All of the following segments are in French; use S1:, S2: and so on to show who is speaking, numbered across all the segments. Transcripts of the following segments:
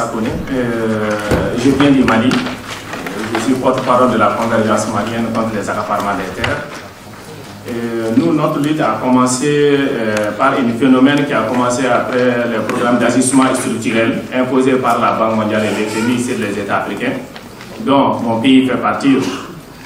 S1: Sakone. Je viens du Mali. Je suis porte-parole de la convergence malienne contre les accaparements des terres. Nous, notre lutte a commencé par un phénomène qui a commencé après le programme d'ajustement structurel imposé par la Banque mondiale et les FMI sur les États africains, dont mon pays fait partie.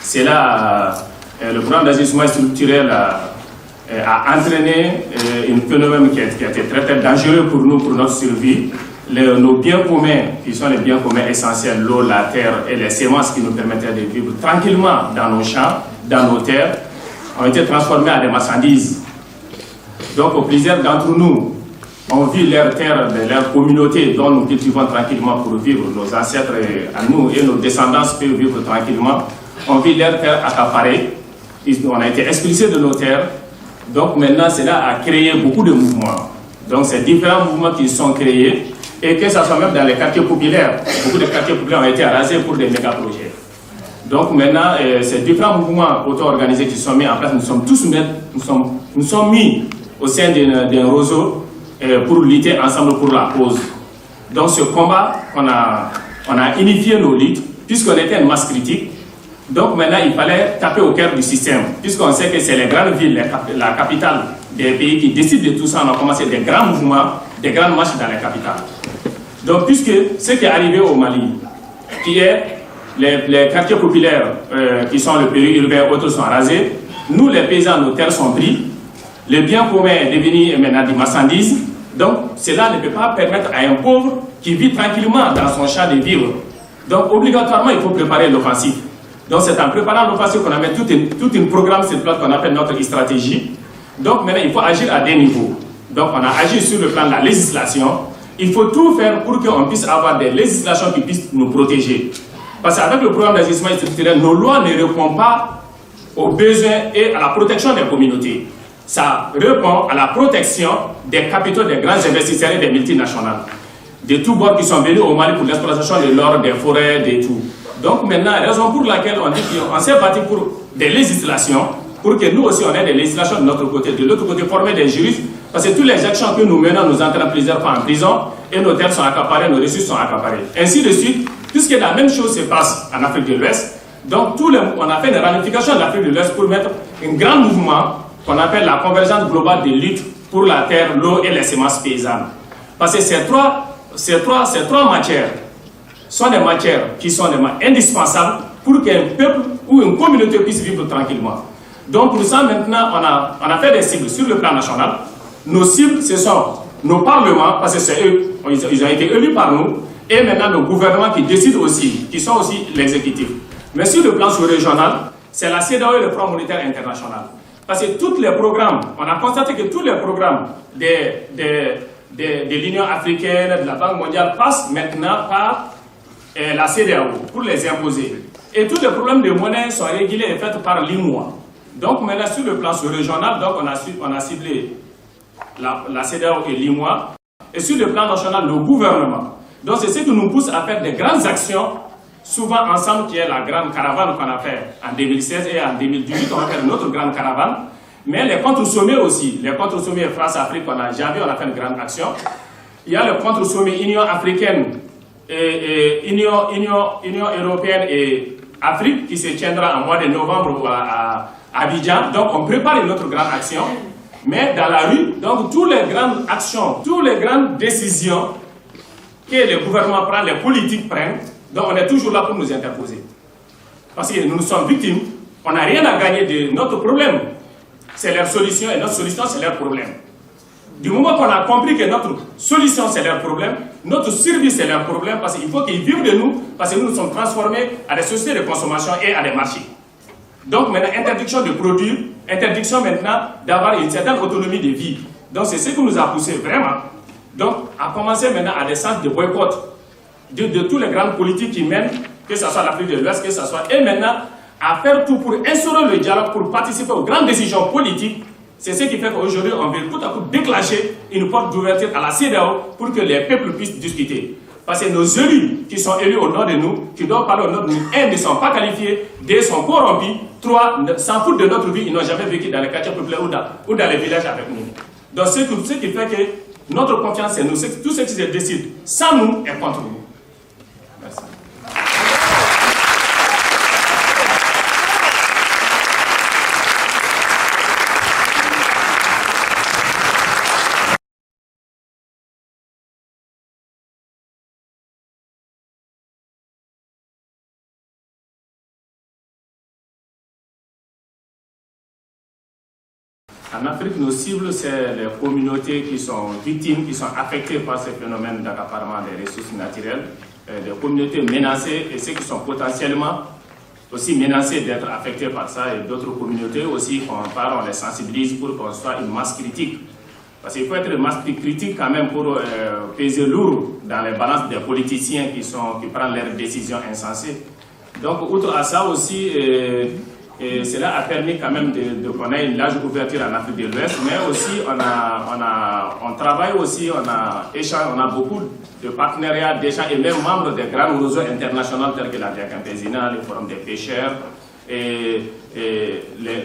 S1: C'est là, le programme d'ajustement structurel a entraîné un phénomène qui a été très, très dangereux pour nous, pour notre survie. Nos biens communs, qui sont les biens communs essentiels, l'eau, la terre et les semences qui nous permettaient de vivre tranquillement dans nos champs, dans nos terres, ont été transformés en des marchandises. Donc, plusieurs d'entre nous ont vu leurs terres, leur communauté dont nous cultivons tranquillement pour vivre. Nos ancêtres, à nous et nos descendants peuvent vivre tranquillement. On vit leurs terres accaparées. On a été expulsés de nos terres. Donc, maintenant, cela a créé beaucoup de mouvements. Donc, c'est différents mouvements qui sont créés et que ce soit même dans les quartiers populaires. Beaucoup de quartiers populaires ont été rasés pour des méga-projets. Donc maintenant, ces différents mouvements auto-organisés qui sont mis en place, nous sommes mis au sein d'un réseau pour lutter ensemble pour la cause. Donc ce combat, on a unifié nos luttes, puisqu'on était une masse critique. Donc maintenant, il fallait taper au cœur du système, puisqu'on sait que c'est les grandes villes, la capitale des pays qui décident de tout ça. On a commencé des grands mouvements, des grandes marches dans les capitales. Donc puisque ce qui est arrivé au Mali, qui est les quartiers populaires qui sont le périurbain, autres sont rasés. Nous, les paysans, nos terres sont pris. Le bien commun est devenu maintenant des marchandises. Donc, cela ne peut pas permettre à un pauvre qui vit tranquillement dans son champ de vivre. Donc, obligatoirement, il faut préparer l'offensive. Donc, c'est en préparant l'offensive qu'on a mis tout un programme sur place qu'on appelle notre stratégie. Donc, maintenant, il faut agir à des niveaux. Donc, on a agi sur le plan de la législation. Il faut tout faire pour qu'on puisse avoir des législations qui puissent nous protéger. Parce qu'avec le programme d'ajustement structurel, nos lois ne répondent pas aux besoins et à la protection des communautés. Ça répond à la protection des capitaux des grands investisseurs et des multinationales. De tous bords qui sont venus au Mali pour l'exploitation de l'or, des forêts, de tout. Donc maintenant, raison pour laquelle on dit qu'on s'est battu pour des législations, pour que nous aussi on ait des législations de notre côté. De l'autre côté, former des juristes, parce que tous les actions que nous menons nous entraînent plusieurs fois en prison, et nos terres sont accaparées, nos ressources sont accaparées. Ainsi de suite, puisque la même chose se passe en Afrique de l'Ouest, donc on a fait une ramification de l'Afrique de l'Ouest pour mettre un grand mouvement qu'on appelle la convergence globale de lutte pour la terre, l'eau et les semences paysannes. Parce que ces trois matières sont des matières qui sont indispensables pour qu'un peuple ou une communauté puisse vivre tranquillement. Donc pour ça, maintenant, on a fait des cibles sur le plan national. Nos cibles, ce sont nos parlements, parce que c'est eux, ils ont été élus par nous, et maintenant nos gouvernements qui décident aussi, qui sont aussi l'exécutif. Mais sur le plan sous-régional, c'est la CEDEAO et le Fonds monétaire international. Parce que tous les programmes, on a constaté que tous les programmes de l'Union africaine, de la Banque mondiale, passent maintenant par la CEDEAO pour les imposer. Et tous les problèmes de monnaie sont régulés et faits par l'IMOA. Donc maintenant sur le plan sous-régional, donc on a ciblé la CEDEAO et l'IMOA. Et sur le plan national, le gouvernement. Donc c'est ce qui nous pousse à faire des grandes actions, souvent ensemble, qui est la grande caravane qu'on a fait en 2016 et en 2018, on a fait une autre grande caravane. Mais les contre-sommets aussi, les contre-sommets France-Afrique, on a fait une grande action. Il y a le contre-sommet Union africaine, Union européenne et Afrique qui se tiendra en mois de novembre à Abidjan. Donc on prépare une autre grande action. Mais dans la rue, donc toutes les grandes actions, toutes les grandes décisions que le gouvernement prend, les politiques prennent, donc on est toujours là pour nous interposer. Parce que nous sommes victimes, on n'a rien à gagner de notre problème. C'est leur solution et notre solution c'est leur problème. Du moment qu'on a compris que notre solution c'est leur problème, notre survie c'est leur problème, parce qu'il faut qu'ils vivent de nous, parce que nous sommes transformés à des sociétés de consommation et à des marchés. Donc maintenant, interdiction de produire, interdiction maintenant d'avoir une certaine autonomie de vie. Donc c'est ce qui nous a poussé vraiment. Donc à commencer maintenant à des centres de boycott de tous les grandes politiques qui mènent, que ce soit l'Afrique de l'Ouest, que ce soit, et maintenant à faire tout pour instaurer le dialogue, pour participer aux grandes décisions politiques. C'est ce qui fait qu'aujourd'hui on veut tout à coup déclencher une porte d'ouverture à la CEDEAO pour que les peuples puissent discuter. Parce que nos élus qui sont élus au nom de nous, qui doivent parler au nom de nous, 1, ne sont pas qualifiés, 2, sont corrompus, 3, s'en foutent de notre vie, ils n'ont jamais vécu dans les quartiers populaires ou dans les villages avec nous. Donc ce qui fait notre confiance, c'est nous. Tout ce qui se décide sans nous est contre nous. Merci. En Afrique, nos cibles, c'est les communautés qui sont victimes, qui sont affectées par ces phénomènes d'accaparement des ressources naturelles, les communautés menacées et ceux qui sont potentiellement aussi menacés d'être affectés par ça, et d'autres communautés aussi qu'on parle, on les sensibilise pour qu'on soit une masse critique. Parce qu'il faut être une masse critique quand même pour peser lourd dans les balances des politiciens qui prennent leurs décisions insensées. Donc, outre à ça aussi, et cela a permis quand même qu'on ait une large ouverture en Afrique de l'Ouest, mais aussi on travaille aussi, on a beaucoup de partenariats d'échange et même membres des grands réseaux internationaux tels que la Diacampésina, le Forum des pêcheurs et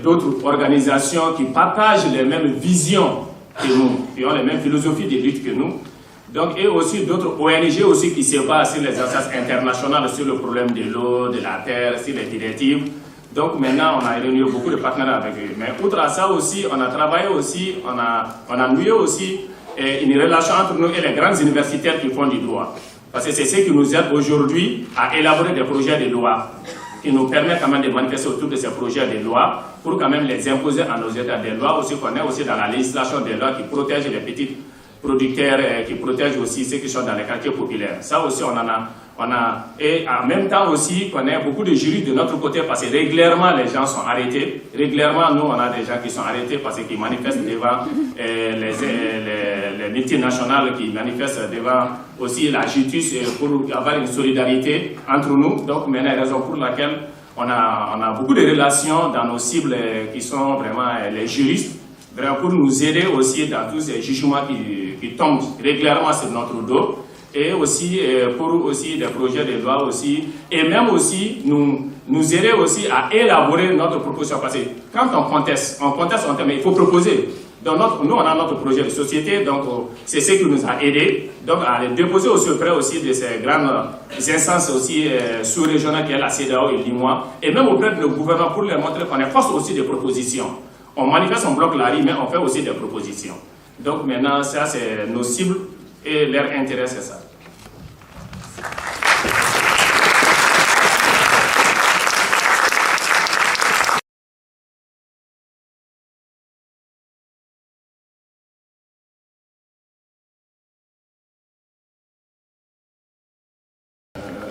S1: d'autres organisations qui partagent les mêmes visions que nous, qui ont les mêmes philosophies de lutte que nous. Donc, et aussi d'autres ONG aussi qui se basent sur les instances internationales sur le problème de l'eau, de la terre, sur les directives. Donc maintenant, on a réuni beaucoup de partenaires avec eux. Mais outre à ça aussi, on a travaillé aussi, on a noué aussi une relation entre nous et les grands universitaires qui font du droit. Parce que c'est ce qui nous aide aujourd'hui à élaborer des projets de loi qui nous permettent quand même de manifester autour de ces projets de loi pour quand même les imposer à nos États. Des lois aussi qu'on est aussi dans la législation des lois qui protègent les petits producteurs, qui protègent aussi ceux qui sont dans les quartiers populaires. Ça aussi, on a, et en même temps aussi, on a beaucoup de jurys de notre côté parce que régulièrement les gens sont arrêtés. Régulièrement, nous, on a des gens qui sont arrêtés parce qu'ils manifestent devant les multinationales, qui manifestent devant aussi la justice pour avoir une solidarité entre nous. Donc, maintenant, la raison pour laquelle on a beaucoup de relations dans nos cibles qui sont vraiment les juristes, vraiment pour nous aider aussi dans tous ces jugements qui tombent régulièrement sur notre dos. Et aussi pour aussi des projets de loi aussi, et même aussi nous aider aussi à élaborer notre proposition. Parce que quand on conteste, mais il faut proposer. Donc nous, on a notre projet de société, donc c'est ce qui nous a aidés. Donc à les déposer aussi auprès aussi de ces grandes instances aussi sous-régionales qui est la CEDEAO et l'IMOA, et même auprès de nos gouvernements pour leur montrer qu'on est force aussi des propositions. On manifeste, on bloque la rue, mais on fait aussi des propositions. Donc maintenant, ça c'est nos cibles. Et leur intérêt, c'est ça.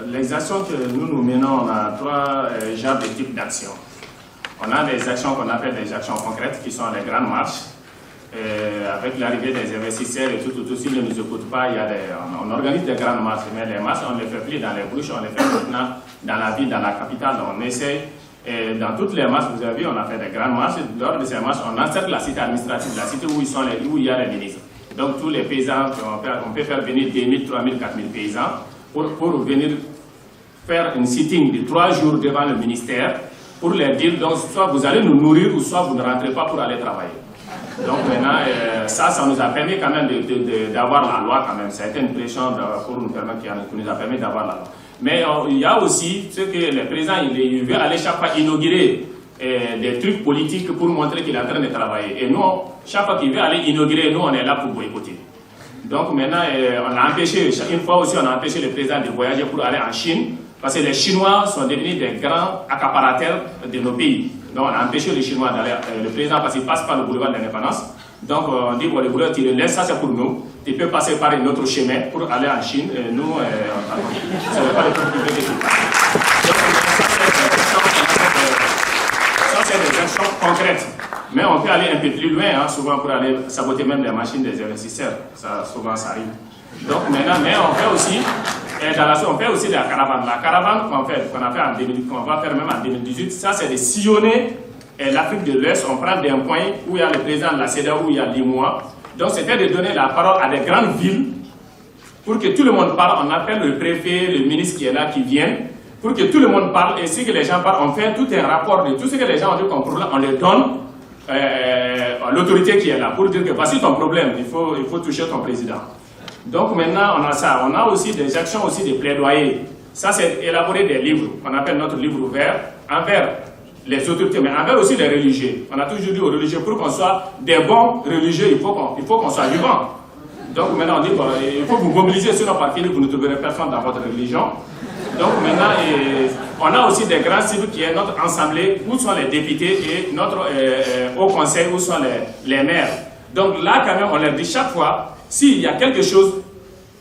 S1: Les actions que nous menons, on a trois genres de types d'actions. On a des actions qu'on appelle des actions concrètes, qui sont les grandes marches. Avec l'arrivée des investisseurs et tout, s'ils ne nous écoutent pas, on organise des grandes marches, mais les marches, on ne les fait plus dans les bouches, on les fait maintenant dans la ville, dans la capitale, on essaie. Et dans toutes les marches, vous avez vu, on a fait des grandes marches. Lors de ces marches, on encercle la cité administrative, la cité où il y a les ministres. Donc tous les paysans, on peut faire venir 2000, 3000, 4000 paysans pour venir faire une sitting de 3 jours devant le ministère pour leur dire, donc soit vous allez nous nourrir ou soit vous ne rentrez pas pour aller travailler. Donc maintenant, ça nous a permis quand même d'avoir la loi quand même. C'était une pression pour nous permettre, qui nous a permis d'avoir la loi. Mais il y a aussi ce que le président, il veut aller chaque fois inaugurer des trucs politiques pour montrer qu'il est en train de travailler. Et nous, chaque fois qu'il veut aller inaugurer, nous, on est là pour boycotter. Donc maintenant, on a empêché, une fois aussi, on a empêché le président de voyager pour aller en Chine, parce que les Chinois sont devenus des grands accaparateurs de nos pays. Donc on a empêché les Chinois d'aller, le président, parce qu'il passe par le boulevard de l'indépendance. Donc on dit, bon, le boulevard, tu le laisses, ça c'est pour nous. Tu peux passer par un autre chemin pour aller en Chine. Et nous, ce n'est pas le truc privé de tout. Ça, c'est des actions concrètes. Mais on peut aller un peu plus loin, souvent pour aller saboter même les machines des investisseurs. Ça, souvent, ça arrive. Donc maintenant, mais on fait aussi, on fait aussi de la caravane. La caravane qu'on va faire même en 2018, ça c'est de sillonner l'Afrique de l'Ouest. On prend des points où il y a le président de la CEDEAO, où il y a l'IMOA. Donc c'était de donner la parole à des grandes villes pour que tout le monde parle. On appelle le préfet, le ministre qui est là, qui viennent, pour que tout le monde parle. Et si que les gens parlent, on fait tout un rapport de tout ce que les gens ont dit comme problème, on les donne. On l'autorité qui est là pour dire que voici ton problème, il faut toucher ton président. Donc maintenant, on a ça. On a aussi des actions, aussi des plaidoyers. Ça, c'est élaborer des livres, qu'on appelle notre livre ouvert, envers les autorités, mais envers aussi les religieux. On a toujours dit aux religieux, pour qu'on soit des bons religieux, il faut qu'on soit vivant. Donc maintenant, on dit, bon, il faut vous mobiliser sur nos partis, vous ne trouverez personne dans votre religion. Donc maintenant, on a aussi des grands cibles qui est notre assemblée, où sont les députés et notre haut conseil, où sont les maires. Donc là, quand même, on leur dit chaque fois, s'il y a quelque chose,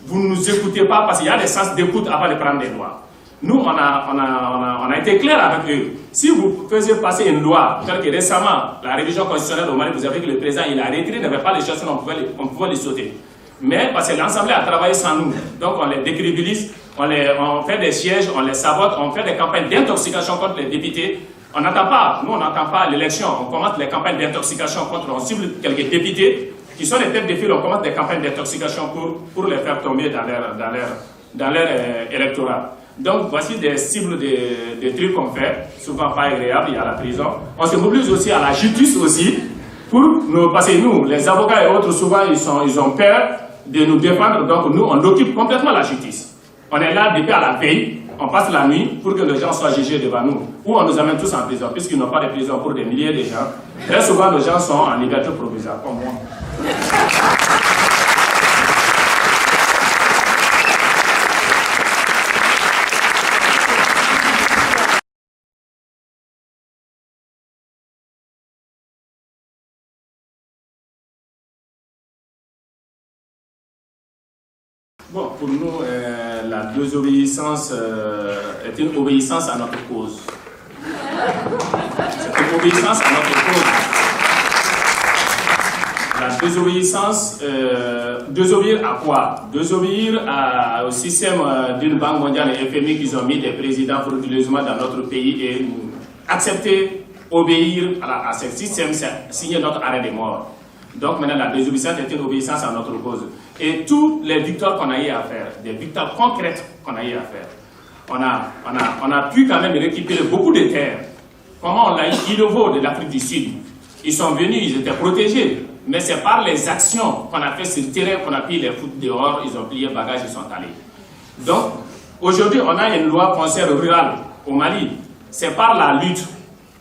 S1: vous ne nous écoutez pas, parce qu'il y a des sens d'écoute avant de prendre des lois. Nous, on a été clair avec eux. Si vous faisiez passer une loi, telle que récemment, la révision constitutionnelle au Mali, vous avez vu que le président, il a retiré, il n'avait pas les choses, on pouvait les sauter. Mais parce que l'Assemblée a travaillé sans nous, donc on les décrédibilise, on fait des sièges, on les sabote, on fait des campagnes d'intoxication contre les députés. On n'attend pas, nous on n'attend pas l'élection, on commence les campagnes d'intoxication contre, on cible quelques députés qui sont les têtes de file, on commence des campagnes d'intoxication pour les faire tomber dans leur électorat. Donc voici des cibles des trucs qu'on fait, souvent pas agréables, il y a la prison. On se mobilise aussi à la justice aussi, pour nous, parce que nous, les avocats et autres, souvent ils ont peur de nous défendre, donc nous on occupe complètement la justice. On est là depuis à la veille, on passe la nuit pour que les gens soient jugés devant nous. Ou on nous amène tous en prison, puisqu'ils n'ont pas de prison pour des milliers de gens. Très souvent, les gens sont en liberté provisoire, comme moi. Bon, pour nous, la désobéissance est une obéissance à notre cause. C'est une obéissance à notre cause. La désobéissance, désobéir à quoi? Désobéir au système d'une banque mondiale et FMI qu'ils ont mis des présidents frauduleusement dans notre pays et accepter, obéir à ce système, c'est signer notre arrêt de mort. Donc maintenant, la désobéissance est une obéissance à notre cause. Et toutes les victoires qu'on a eu à faire, des victoires concrètes qu'on a eu à faire, on a pu quand même récupérer beaucoup de terres. Comment on l'a eu? Ilovo de l'Afrique du Sud. Ils sont venus, ils étaient protégés. Mais c'est par les actions qu'on a fait sur le terrain qu'on a pu les foutre dehors, ils ont plié bagages, ils sont allés. Donc, aujourd'hui, on a une loi foncière rurale au Mali. C'est par la lutte.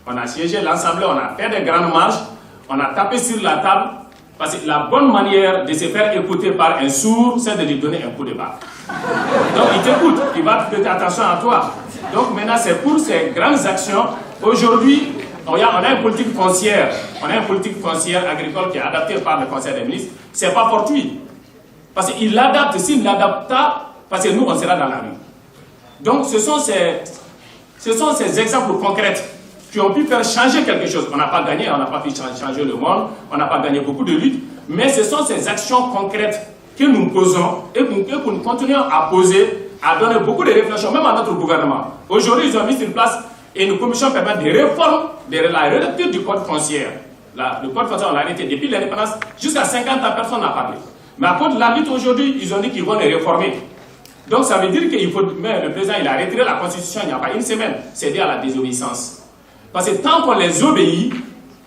S1: On a siégé l'Assemblée, on a fait des grandes marches, on a tapé sur la table. Parce que la bonne manière de se faire écouter par un sourd, c'est de lui donner un coup de barre. Donc il t'écoute, il va prêter attention à toi. Donc maintenant, c'est pour ces grandes actions. Aujourd'hui, on a une politique foncière. On a une politique foncière agricole qui est adaptée par le Conseil des ministres. Ce n'est pas fortuit. Parce qu'il l'adapte. S'il ne l'adapte pas, parce que nous, on sera dans la rue. Donc ce sont ces exemples concrets qui ont pu faire changer quelque chose. On n'a pas gagné, on n'a pas pu changer le monde, on n'a pas gagné beaucoup de luttes, mais ce sont ces actions concrètes que nous posons et que nous continuons à poser, à donner beaucoup de réflexions, même à notre gouvernement. Aujourd'hui, ils ont mis sur place une commission permettant des réformes de la relecture du code foncier. Le code foncier, on l'a arrêté depuis l'indépendance, jusqu'à 50 ans, personne n'a parlé. Mais à cause de la lutte aujourd'hui, ils ont dit qu'ils vont les réformer. Donc ça veut dire qu'il faut... Mais le président, il a retiré la constitution il n'y a pas une semaine, c'est dit à la désobéissance. Parce que tant qu'on les obéit,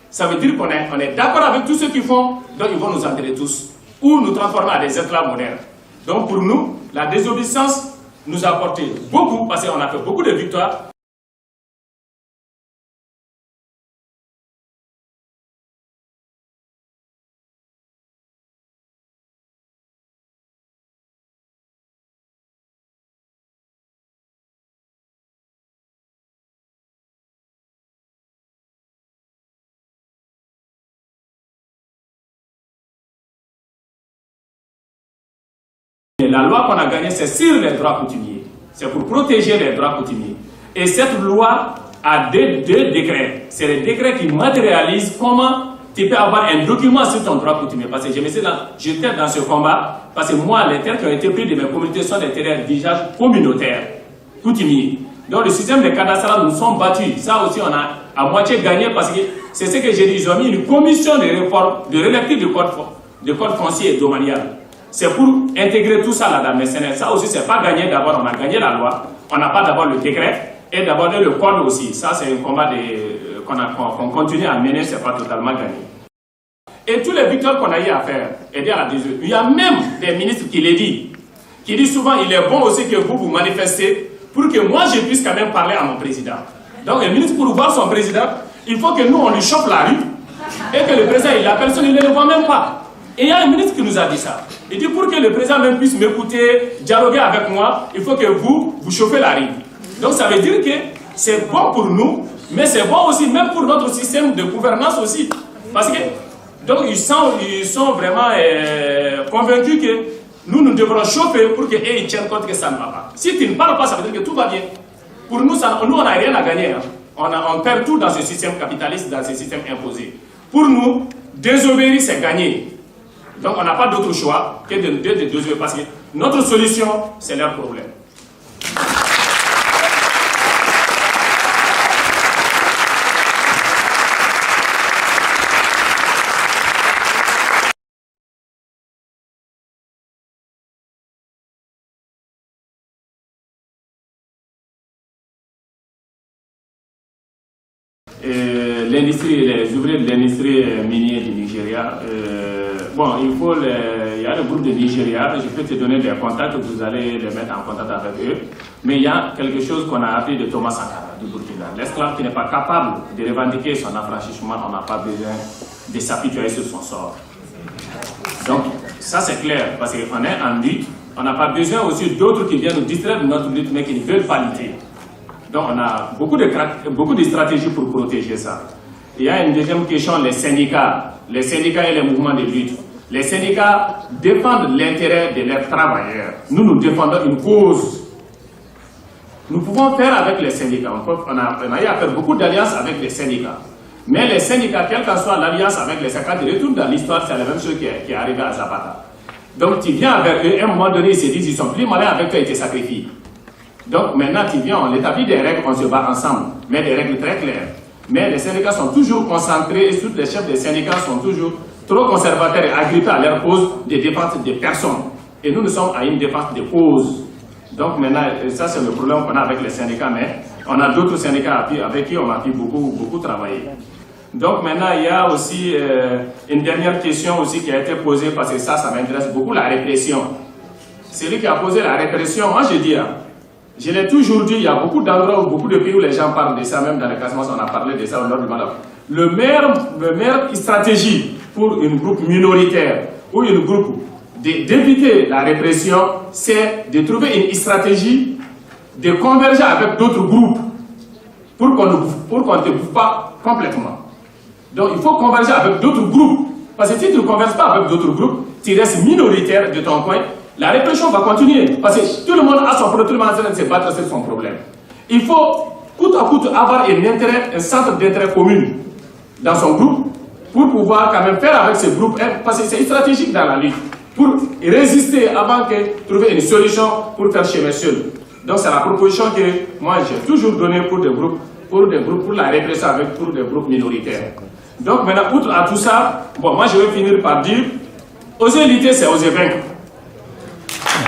S1: ça veut dire qu'on est d'accord avec tout ce qu'ils font, donc ils vont nous enterrer tous, ou nous transformer en des esclaves modernes. Donc pour nous, la désobéissance nous a apporté beaucoup, parce qu'on a fait beaucoup de victoires. La loi qu'on a gagnée, c'est sur les droits coutumiers. C'est pour protéger les droits coutumiers. Et cette loi a deux décrets. C'est les décrets qui matérialisent comment tu peux avoir un document sur ton droit coutumier. Parce que j'étais dans ce combat, parce que moi, les terres qui ont été prises de mes communautés sont des terres d'usage communautaire, coutumier. Donc le système de cadastre, nous sommes battus. Ça aussi, on a à moitié gagné, parce que c'est ce que j'ai dit. Ils ont mis une commission de réforme, de relecture du code foncier et domanial. C'est pour intégrer tout ça là-dedans. Mais ça aussi, c'est pas gagné. D'abord, on a gagné la loi. On n'a pas d'abord le décret. Et d'abord le code aussi. Ça, c'est un combat qu'on continue à mener. C'est pas totalement gagné. Et tous les victoires qu'on a eu à faire, aider à la désœuvrer. Il y a même des ministres qui le disent. Qui disent souvent, il est bon aussi que vous manifestez pour que moi je puisse quand même parler à mon président. Donc le ministre, pour voir son président, il faut que nous, on lui chope la rue et que le président, la personne, il ne le voit même pas. Et il y a un ministre qui nous a dit ça. Il dit, pour que le président même puisse m'écouter, dialoguer avec moi, il faut que vous chauffez la rue. Donc ça veut dire que c'est bon pour nous, mais c'est bon aussi même pour notre système de gouvernance aussi. Parce que, donc ils sont vraiment convaincus que nous devrons chauffer pour qu'ils tiennent compte que ça ne va pas. Si tu ne parles pas, ça veut dire que tout va bien. Pour nous, on n'a rien à gagner. Hein. On perd tout dans ce système capitaliste, dans ce système imposé. Pour nous, désobéir, c'est gagner. Donc on n'a pas d'autre choix que de désobéir parce que notre solution, c'est leur problème. L'industrie, les ouvriers de l'industrie minière du Nigeria, bon, il y a le groupe de Nigeria, je peux te donner des contacts, vous allez les mettre en contact avec eux, mais il y a quelque chose qu'on a appris de Thomas Sankara du Burkina. L'esclave qui n'est pas capable de revendiquer son affranchissement, on n'a pas besoin de s'apitoyer sur son sort. Donc, ça c'est clair, parce qu'on est en lutte, on n'a pas besoin aussi d'autres qui viennent nous distraire de notre lutte, mais qui ne veulent pas lutter. Donc on a beaucoup de stratégies pour protéger ça. Il y a une deuxième question, les syndicats et les mouvements de lutte. Les syndicats défendent l'intérêt de leurs travailleurs. Nous défendons une cause. Nous pouvons faire avec les syndicats. On a eu à faire beaucoup d'alliances avec les syndicats. Mais les syndicats, quelle que soit l'alliance avec les syndicats, de retour dans l'histoire, c'est la même chose qui est arrivée à Zapata. Donc tu viens avec eux, à un moment donné, ils se disent, ils sont plus malins avec toi, ils te sacrifient. Donc maintenant, tu viens, on établit des règles, on se bat ensemble, mais des règles très claires. Mais les syndicats sont toujours concentrés, et tous les chefs des syndicats sont toujours trop conservateurs et agrippés à leur cause de défense des personnes. Et nous sommes à une défense des causes. Donc maintenant, ça c'est le problème qu'on a avec les syndicats, mais on a d'autres syndicats avec qui on a pu beaucoup travailler. Donc maintenant, il y a aussi une dernière question aussi qui a été posée, parce que ça m'intéresse beaucoup, la répression. Celui qui a posé la répression, moi je dis, je l'ai toujours dit, il y a beaucoup d'endroits ou beaucoup de pays où les gens parlent de ça, même dans les Casamance, on a parlé de ça au nord du Maroc. Le meilleure stratégie pour une groupe minoritaire ou une groupe d'éviter la répression, c'est de trouver une stratégie de converger avec d'autres groupes pour qu'on ne te bouffe pas complètement. Donc il faut converger avec d'autres groupes. Parce que si tu ne converges pas avec d'autres groupes, tu restes minoritaire de ton coin. La répression va continuer, parce que tout le monde a son problème, tout le monde est en train de se battre sur son problème. Il faut, coûte à coûte, avoir un centre d'intérêt commun dans son groupe, pour pouvoir quand même faire avec ce groupe, parce que c'est stratégique dans la lutte, pour résister avant que trouver une solution pour faire chemin seul. Donc c'est la proposition que moi j'ai toujours donnée pour la répression pour des groupes minoritaires. Donc maintenant, outre à tout ça, bon, moi je vais finir par dire, oser lutter, c'est oser vaincre.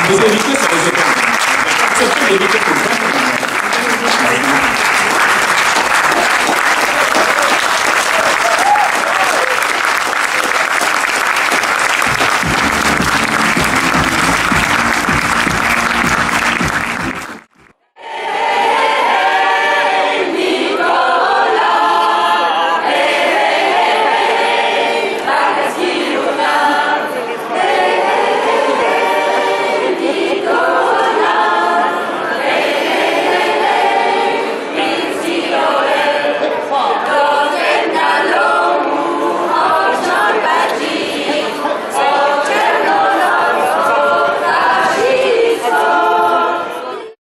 S1: Les éviter, c'est les éviter.